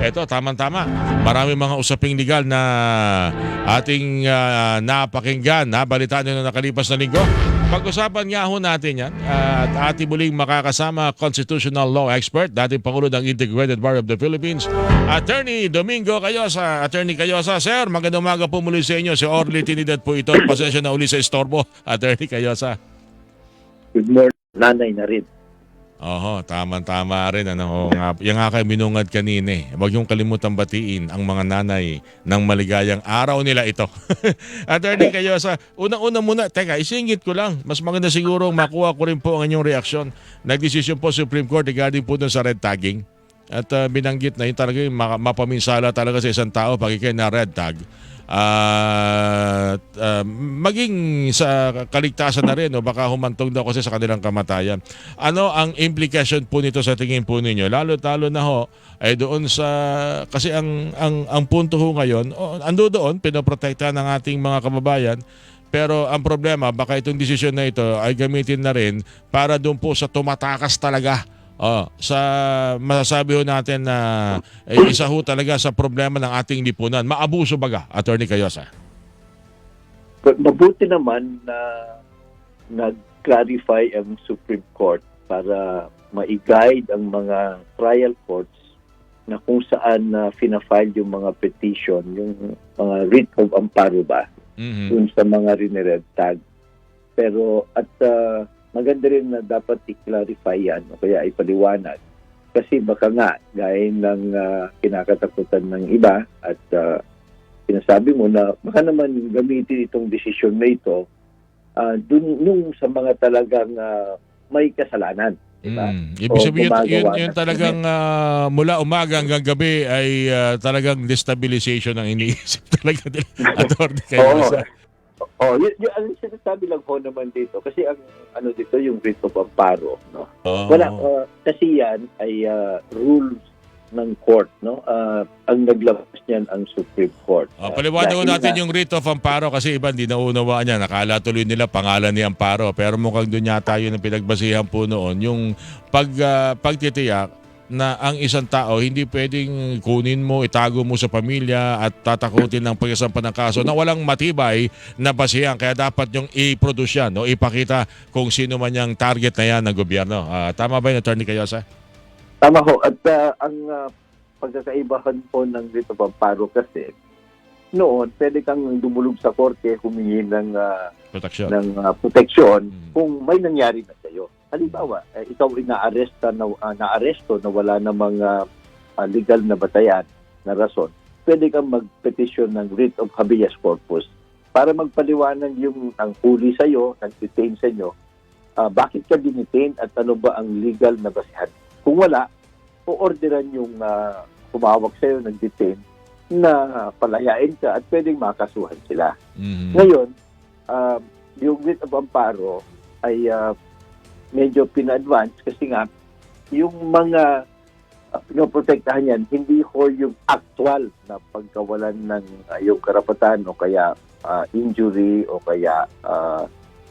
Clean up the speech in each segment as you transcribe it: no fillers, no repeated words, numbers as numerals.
eto, tama-tama. Marami mga usaping legal na ating napakinggan, nabalitaan nyo na nakalipas na linggo. Pag-usapan nga ho natin yan at ating muling makakasama constitutional law expert, dating Pangulo ng Integrated Bar of the Philippines, Attorney Domingo Cayosa. Attorney Cayosa, sir, magandang umaga po muli sa inyo. Si Orly Trinidad po ito. Pasensya na uli sa istorbo, Attorney Cayosa. Good morning, nanay na rin. Oho, tama-tama rin. Yung nga kayo minungad kanina eh. Huwag yung kalimutan batiin ang mga nanay ng maligayang araw nila ito. Attorney Cayosa, unang-una muna, teka, isingit ko lang. Mas maganda siguro makuha ko rin po ang inyong reaksyon. Nagdesisyon po Supreme Court regarding po dun sa red tagging. At binanggit na yun talaga yung mapaminsala talaga sa isang tao pag ikay na red tag. Maging sa kaligtasan na rin o baka humantong daw kasi sa kanilang kamatayan. Ano ang implication po nito sa tingin po ninyo? Lalo-talo na ho ay doon sa kasi ang punto ho ngayon, ando doon pinoprotektahan ng ating mga kababayan. Pero ang problema, baka itong desisyon na ito ay gamitin na rin para doon po sa tumatakas talaga. Sa masasabi ho natin na isa ho talaga sa problema ng ating lipunan. Maabuso baga, Attorney Cayosa? Mabuti naman na nag-clarify ang Supreme Court para ma-guide ang mga trial courts na kung saan fina-file yung mga petition, yung mga writ of amparo ba, dun sa mga red tag. Pero maganda rin na dapat i-clarify yan o kaya ipaliwanag. Kasi baka nga, gaya ng kinakatakutan ng iba at sinasabi mo na baka naman gamitin itong desisyon na ito nung sa mga talagang may kasalanan. Diba? Ibig sabihin, yun talagang mula umaga hanggang gabi ay talagang destabilization ang iniisip talaga nila. Attorney Cayosa. Ang sinasabi lang po naman dito, kasi ang ano dito, yung writ of amparo, no? Wala, kasi yan ay rules ng court, no? Ang naglabas niyan ang Supreme Court. Paliwanag natin yung writ of amparo kasi iba hindi naunawaan niya. Nakala tuloy nila pangalan ni amparo. Pero mukhang doon yata yun ang pinagbasihan po noon. Yung pagtitiyak na ang isang tao hindi pwedeng kunin mo, itago mo sa pamilya at tatakutin ng pagkasampan ng kaso na walang matibay na basihan. Kaya dapat yung i-produce yan, no? Ipakita kung sino man yung target na yan ng gobyerno. Tama ba yun, Attorney Cayosa? Tama ho. At ang pagkakaibahan po ng writ of amparo kasi, noon, pwede kang dumulog sa korte, humingi ng proteksyon kung may nangyari na sa'yo. Halimbawa, ikaw ay naaresto na wala namang legal na batayan na rason, pwede kang mag-petition ng writ of habeas corpus para magpaliwanag yung ang huli sa'yo, nag-detain sa inyo, bakit ka dinitain at ano ba ang legal na basihan. Kung wala, o-orderan yung humawak sa'yo, nag-detain, na palayain ka at pwedeng makasuhan sila. Ngayon, yung writ of amparo ay medyo pina-advance kasi nga yung mga pinoprotektahan yan, hindi ho yung actual na pagkawalan ng yung karapatan o kaya injury o kaya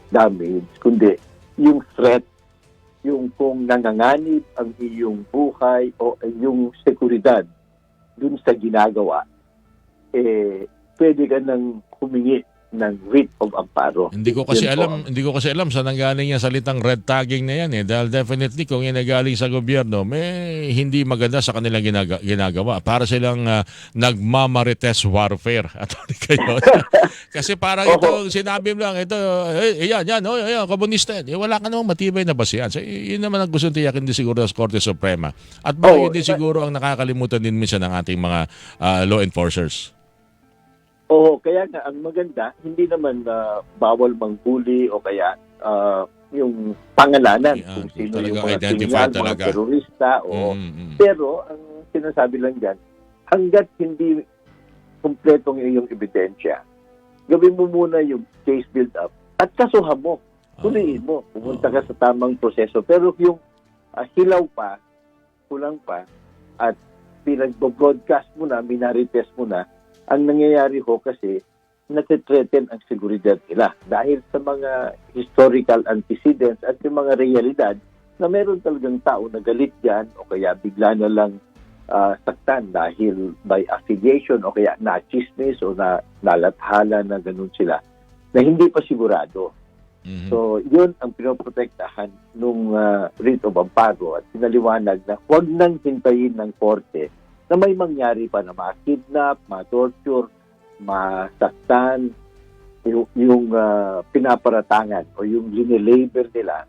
damage, kundi yung threat, yung kung nanganganib ang iyong buhay o yung seguridad dun sa ginagawa, pwede ka nang humingi ng writ of amparo. Hindi ko kasi alam saan nanggaling yung salitang red tagging na yan eh. Dahil definitely kung yan nagaling sa gobyerno, may hindi maganda sa kanilang ginagawa. Para silang nagmamarites warfare. Kasi parang ito, sinabi mo lang, ito, yan, komunista yan. Wala ka namang matibay na basihan. So, yun naman ang gusto tiyakin din siguro sa Korte Suprema. At yun din siguro ang nakakalimutan din minsan ng ating mga law enforcers. Kaya nga, ang maganda, hindi naman bawal manghuli o kaya yung pangalanan kung sino yung mga kriminal, mga terorista. Pero, ang sinasabi lang dyan, hanggat hindi kumpletong iyong ebidensya, gawin mo muna yung case build-up at kasuhan mo. Tuloyin mo. Pumunta ka sa tamang proseso. Pero yung hilaw pa, kulang pa, at pinag-broadcast mo na, minarites mo na, ang nangyayari ho kasi natitreten ang seguridad nila dahil sa mga historical antecedents at yung mga realidad na meron talagang tao na galit dyan o kaya bigla na lang saktan dahil by affiliation o kaya na-chismis o nalathala na ganun sila na hindi pa sigurado. Mhm. So, yun ang pinoprotektahan nung writ of amparo at pinaliwanag na huwag nang hintayin ng korte na may mangyari pa na ma-kidnap, ma-torture, masaktan, yung pinaparatangan o yung linilabel nila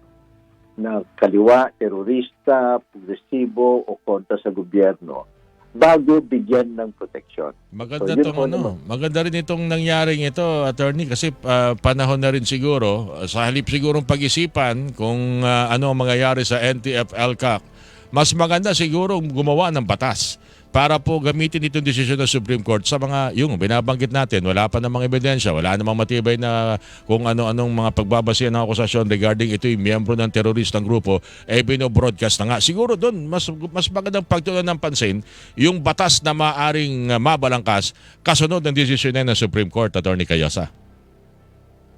na kaliwa, terorista, progresibo o kontra sa gobyerno bago bigyan ng proteksyon. Maganda So, yun tong po naman. maganda rin itong nangyaring ito, attorney, kasi panahon na rin siguro sa halip sigurong pag-isipan kung ano ang mangyayari sa NTF-ELCAC. Mas maganda siguro gumawa ng batas para po gamitin itong desisyon ng Supreme Court sa mga yung binabanggit natin. Wala pa namang ebidensya, wala namang matibay na kung ano-anong mga pagbabasihan ng akusasyon regarding ito'y miyembro ng teroristang grupo, binobroadcast na nga. Siguro doon, mas magandang pagtuunan ng pansin yung batas na maaring mabalangkas kasunod ng desisyon na ng Supreme Court, Attorney Cayosa.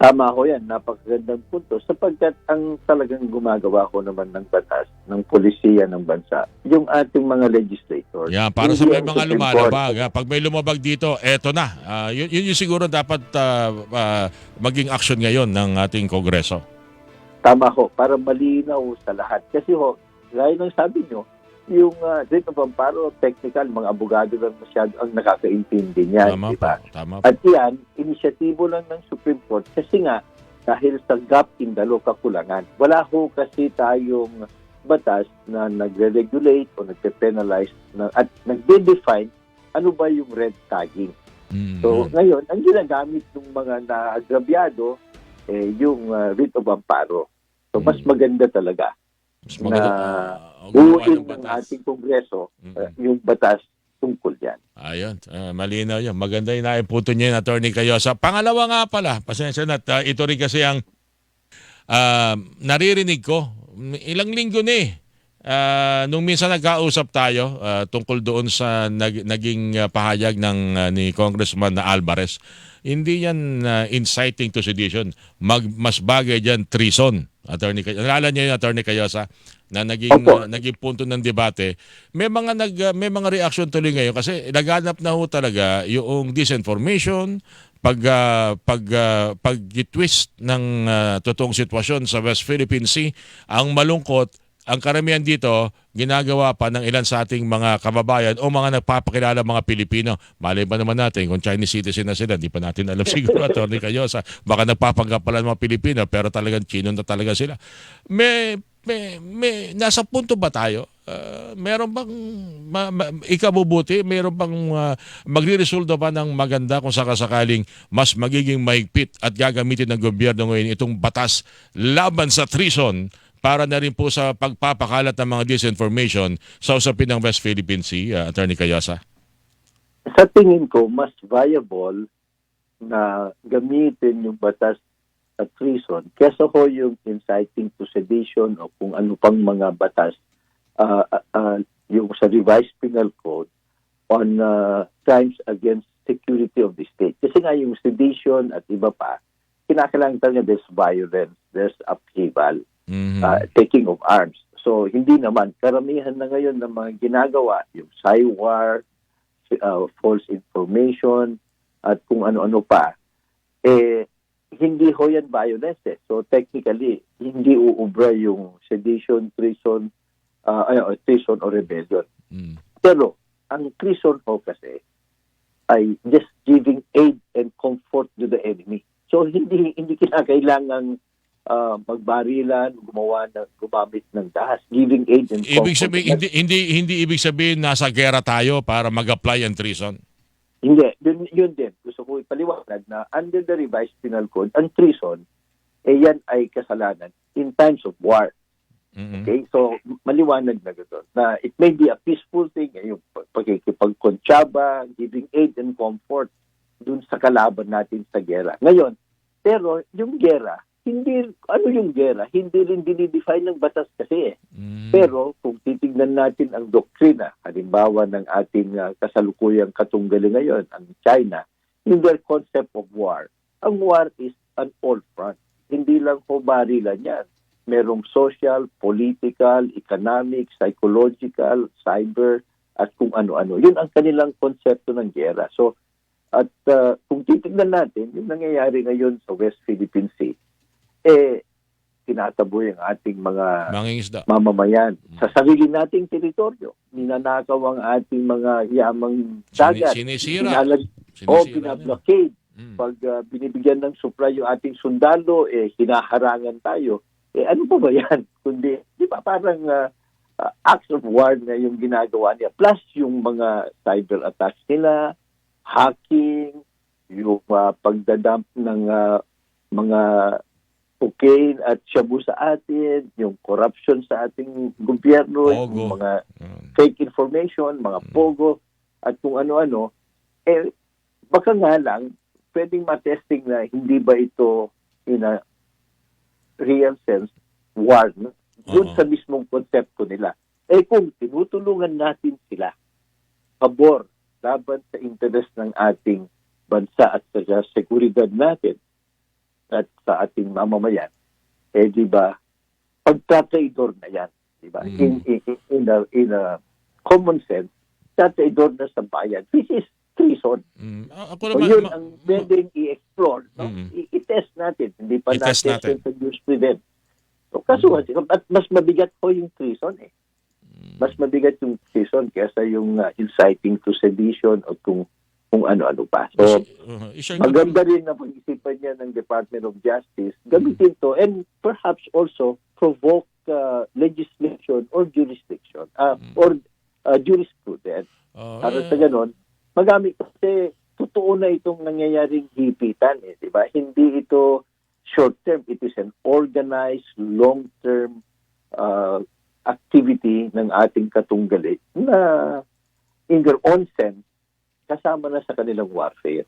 Tama ho yan, napakagandang punto sapagkat ang talagang gumagawa ko naman ng batas ng polisiya ng bansa, yung ating mga legislators. Yeah, para sa Hindi may ang mga Supreme lumalabag. Court. Pag may lumabag dito, eto na. Yun yung siguro dapat maging action ngayon ng ating Kongreso. Tama ho, para malinaw sa lahat. Kasi ho, gaya ng sabi nyo, yung writ of amparo, technical, mga abogado lang masyado ang nakakaintindi niyan. Tama Diba? po. Tama po. At yan, inisyatibo lang ng Supreme Court kasi nga, dahil sa gap in the law, kakulangan. Wala ho kasi tayong batas na nagre-regulate o nagpe-penalize at nagde-define ano ba yung red tagging. So ngayon, ang ginagamit ng mga naagrabyado yung writ of amparo. So mas maganda talaga Mas na maganda, gumawa buuin ng ng batas. ating Kongreso yung batas tungkol yan. Ayun, malinaw yun. Maganda yung naiputo niya yung Attorney Cayosa. Pangalawa nga pala, pasensya na, ito rin kasi ang naririnig ko. Ilang linggo na nung minsan nagkausap tayo tungkol doon sa naging pahayag ni Congressman na Alvarez. Hindi yan inciting to sedition. Mas bagay dyan treason. Attorney Cayosa. Nalala niyo yung Attorney Cayosa na naging punto ng debate. May mga reaction tuloy ngayon kasi naganap na ho talaga yung disinformation, pag-twist ng totoong sitwasyon sa West Philippine Sea. Ang malungkot, ang karamihan dito, ginagawa pa ng ilan sa ating mga kababayan o mga nagpapakilala mga Pilipino. Malay ba naman natin kung Chinese citizen na sila, di pa natin alam siguro, Attorney Cayosa. Baka nagpapanggap pala ng mga Pilipino pero talagang Chino na talaga sila. Nasa punto ba tayo? Meron bang ikabubuti? Meron bang magre-resulta ba ng maganda kung sakasakaling mas magiging mahigpit at gagamitin ng gobyerno ngayon itong batas laban sa treason para na rin po sa pagpapakalat ng mga disinformation sa usapin ng West Philippine Sea, Attorney Cayosa? Sa tingin ko, mas viable na gamitin yung batas at treason kesa ho yung inciting to sedition o kung ano pang mga batas yung sa revised penal code on crimes against security of the state. Kasi nga yung sedition at iba pa, kinakailangan talaga there's violence, there's upheaval, taking of arms. So hindi naman, karamihan na ngayon ng mga ginagawa, yung cywar, false information, at kung ano-ano pa, hindi ho yan violence. So technically, hindi uubra yung sedition, treason, treason or rebellion. Pero ang treason ho kasi ay just giving aid and comfort to the enemy. So hindi kinakailangan magbarilan, gumamit ng dahas, giving aid and comfort. Ibig sabihin, hindi ibig sabihin nasa gera tayo para mag-apply ang treason. Hindi, yun din. Gusto ko ipaliwanag na under the revised penal code, ang treason, yan ay kasalanan in times of war. Okay? So, maliwanag na gano'n. Na it may be a peaceful thing, yung pagkikipagkonsyaba, giving aid and comfort dun sa kalaban natin sa gera. Ngayon, pero yung gera, ano yung gera? Hindi rin dinidefine ng batas kasi Pero kung titignan natin ang doktrina, halimbawa ng ating kasalukuyang katunggali ngayon, ang China, in their concept of war, ang war is an all front. Hindi lang po barilan yan. Merong social, political, economic, psychological, cyber, at kung ano-ano. Yun ang kanilang konsepto ng giyera. So, at kung titignan natin, yung nangyayari ngayon sa West Philippine Sea, tinataboy ang ating mga Mangingisda. mamamayan sa sarili nating teritoryo. Ninanakaw ang ating mga yamang dagat. Sinisira. Binablockade. Pag binibigyan ng supply yung ating sundalo, hinaharangan tayo. Ano pa ba yan? Kundi, di ba parang acts of war na yung ginagawa niya. Plus yung mga cyber attacks nila, hacking, yung pagdadump ng mga cocaine at shabu sa atin, yung corruption sa ating gobyerno, yung mga fake information, mga pogo, at kung ano-ano, baka nga lang, pwedeng matesting na hindi ba ito in a real sense war doon sa mismong konsepto nila. Kung tinutulungan natin sila, pabor, laban sa interes ng ating bansa at sa seguridad natin at sa ating mamamayan, di ba, pagtatraidor na yan, di ba? In a common sense, tatraidor na sa bayan, which is treason. So yun ang pwedeng i-explore, no? I-test natin, hindi pa natin introduce to them. So, kasuhan, at mas mabigat po yung treason Mas mabigat yung treason kaysa yung inciting to sedition o kung ano-ano pa. So, maganda rin na pag-isipan niya ng Department of Justice, gamitin to and perhaps also provoke legislation or jurisdiction or jurisprudence. Para sa ganon, magamit kasi totoo na itong nangyayaring hipitan, di ba? Hindi ito short-term, it is an organized, long-term activity ng ating katunggali na in their own sense, kasama na sa kanilang warfare.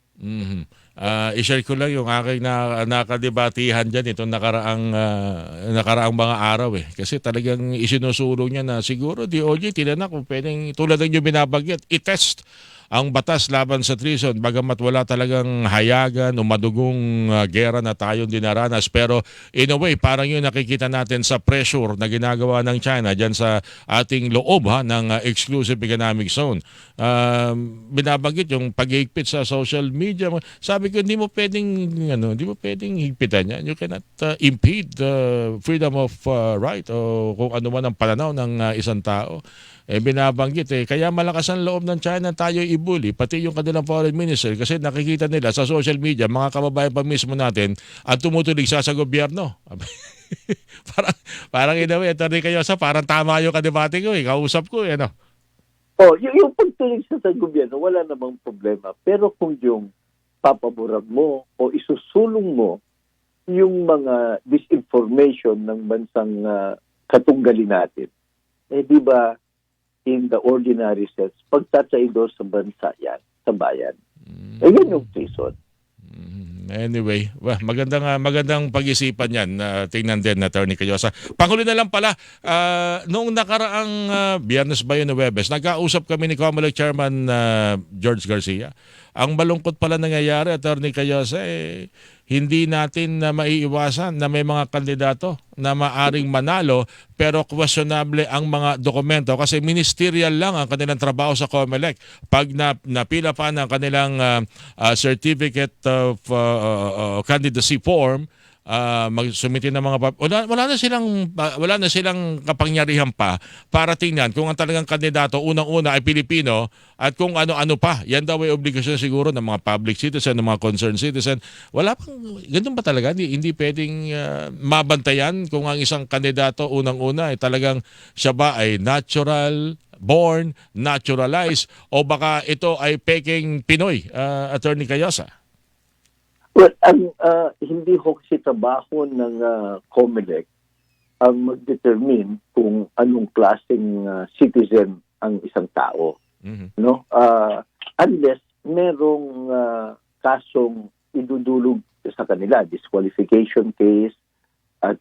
I-share ko lang yung aking nakadebatihan dyan itong nakaraang mga araw Kasi talagang isinusulong niya na siguro DOJ, tinan na kung pwedeng tulad ng yung binabanggit, i-test ang batas laban sa treason bagamat wala talagang hayagan o madugong gera na tayong dinaranas. Pero in a way, parang yun nakikita natin sa pressure na ginagawa ng China dyan sa ating loob ng exclusive economic zone. Binabanggit yung pag-higpit sa social media. Sabi ko, hindi mo pwedeng higpitan yan. You cannot impede the freedom of right o kung ano man ang pananaw ng isang tao. Binabanggit kaya malakas ang loob ng China tayo ibuli, pati yung kanilang foreign minister kasi nakikita nila sa social media, mga kababayan pa mismo natin at tumutulig sa gobyerno. parang inawi, Atty. Cayosa, parang tama yung kadebate ko kausap ko no? Yung pagtulig sa gobyerno, wala namang problema. Pero kung yung papaboran mo o isusulong mo yung mga disinformation ng bansang katunggali natin, di ba, in the ordinary sense, pagtatraidor sa bansa yan, sa bayan. Yan yung treason. Anyway, magandang pag-isipan yan. Tingnan din, Atty. Cayosa. Panghuli na lang pala, noong nakaraang Biyernes ba yun o Webes, nagkausap kami ni COMELEC Chairman George Garcia. Ang malungkot pala nangyayari, Atty. Cayosa, hindi natin maiiwasan na may mga kandidato na maaring manalo pero questionable ang mga dokumento kasi ministerial lang ang kanilang trabaho sa COMELEC. Pag napila pa ng kanilang certificate of candidacy form, magsumitin ng mga wala na silang kapangyarihan pa para tingnan kung ang talagang kandidato unang-una ay Pilipino at kung ano-ano pa. Yan daw ay obligasyon siguro ng mga public citizen, ng mga concerned citizen. Wala pang ganun ba talaga? Hindi pwedeng mabantayan kung ang isang kandidato unang-una ay talagang siya ba ay natural born, naturalized o baka ito ay peking Pinoy, Atty. Cayosa? Well, hindi ho kasi trabaho ng COMELEC ang mag-determine kung anong klaseng citizen ang isang tao. No? Unless merong kasong idudulog sa kanila, disqualification case at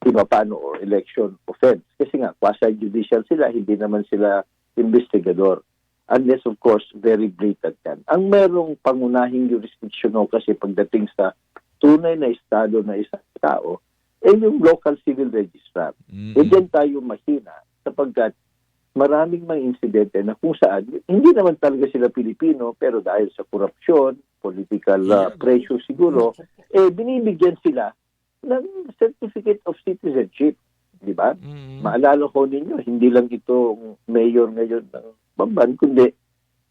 paano or election offense. Kasi nga, quasi-judicial sila, hindi naman sila investigador. Unless, of course, very blatant yan. Ang merong pangunahing jurisdiction kasi pagdating sa tunay na estado na isang tao, yung local civil registrar. Diyan tayo mahina sapagkat maraming mga insidente na kung saan hindi naman talaga sila Pilipino pero dahil sa korupsyon, political pressure siguro, binibigyan sila ng Certificate of Citizenship. Di ba? Maalala ko ninyo, hindi lang ito mayor ngayon ng Bamban, kundi,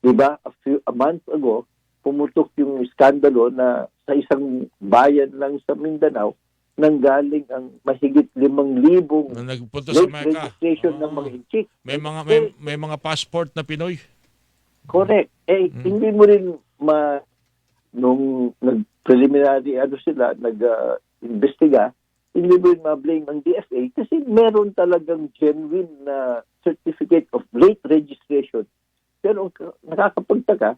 di ba, a month ago, pumutok yung skandalo na sa isang bayan lang sa Mindanao, nanggaling ang mahigit 5,000 Na nagpunta sa late Mecca. registration ng mga inchik. May mga passport na Pinoy. Correct. Hindi mo rin nung nag-preliminary nag-investiga, hindi mo rin ma-blame ang DFA kasi meron talagang genuine na certificate of late registration. Pero nakakapagtaka,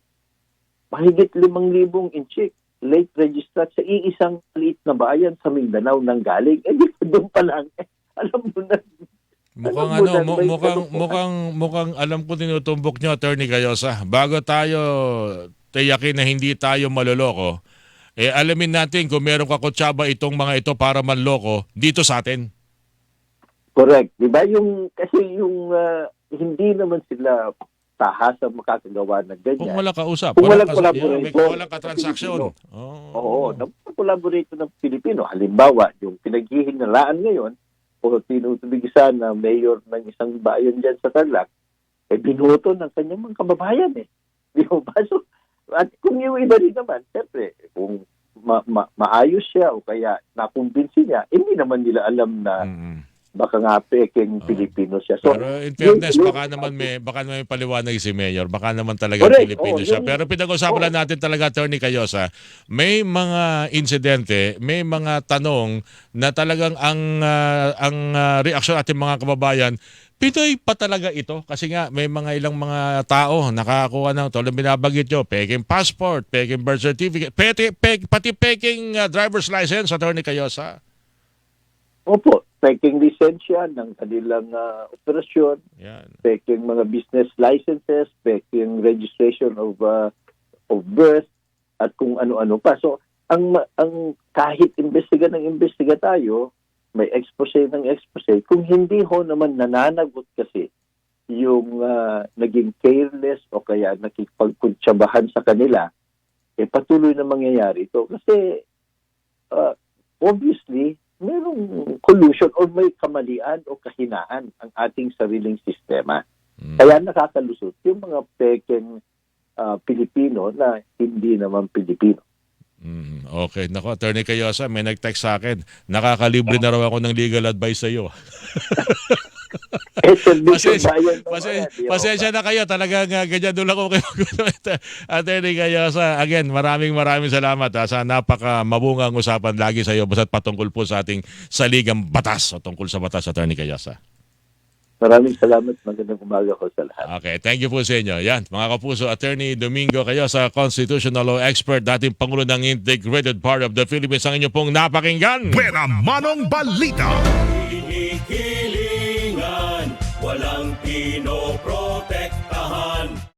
mahigit 5,000 inchik late registered sa iisang liit na bayan sa Mindanao nang galing. Doon pa lang. Alam mo na. Mukhang alam ko tinutumbok nyo, Attorney Cayosa. Bago tayo tiyakin na hindi tayo maloloko, alamin natin kung meron kakutsaba itong mga ito para manloko dito sa atin. Correct. Diba? Kasi hindi naman sila tahasa makakagawa ng ganyan. Kung wala kausap, kung walang collaboration. Kung walang katransaksyon. Oo, collaborate ng Pilipino. Halimbawa, yung pinaghihinalaan ngayon, o tinutubigisan na mayor ng isang bayan dyan sa Tarlac, binoto ng kanyang mga kababayan Di ba? So, at kung yung iba rin naman, siyempre, kung maayos siya o kaya nakumbinsi niya, hindi naman nila alam na baka nga peking Pilipino siya. So, pero in fairness, baka naman may paliwanag si Mayor. Baka naman talaga Pilipino siya. Pero pinag-usapan lang natin talaga, Attorney Cayosa, may mga insidente, may mga tanong na talagang ang reaksyon ating mga kababayan, Pinoy pa talaga ito? Kasi nga may mga ilang mga tao nakakuha ng tulad binabagit nyo, peking passport, peking birth certificate, pati peking driver's license, Attorney Cayosa. Opo, peking lisensya ng kanilang operasyon, peking mga business licenses, peking registration of birth, at kung ano-ano pa. So, ang kahit imbestiga tayo, may expose ng expose, kung hindi ho naman nananagot kasi yung naging careless o kaya nakipagkuntsabahan sa kanila, patuloy na mangyayari ito. Kasi, obviously, merong collusion o may kamalian o kahinaan ang ating sariling sistema. Kaya nakakalusot yung mga peking Pilipino na hindi naman Pilipino. Okay. Nako, Attorney Cayosa, may nag-text sa akin. Nakakalibre na raw ako ng legal advice sa iyo. Pasensya na kayo. Talagang ganyan doon ako kayo. Attorney Cayosa, again, maraming salamat sa napaka mabungang usapan lagi sa iyo basta't patungkol po sa ating saligang batas o tungkol sa batas, Attorney Cayosa. Maraming salamat. Magandang umaga ko sa lahat. Okay, thank you po sa inyo. Yan, mga kapuso, Attorney Domingo Cayosa, constitutional law expert, dating Pangulo ng Integrated Party of the Philippines, ang inyo pong napakinggan. Buena Manong Balita. Hinihilingan, walang pinoprotektahan.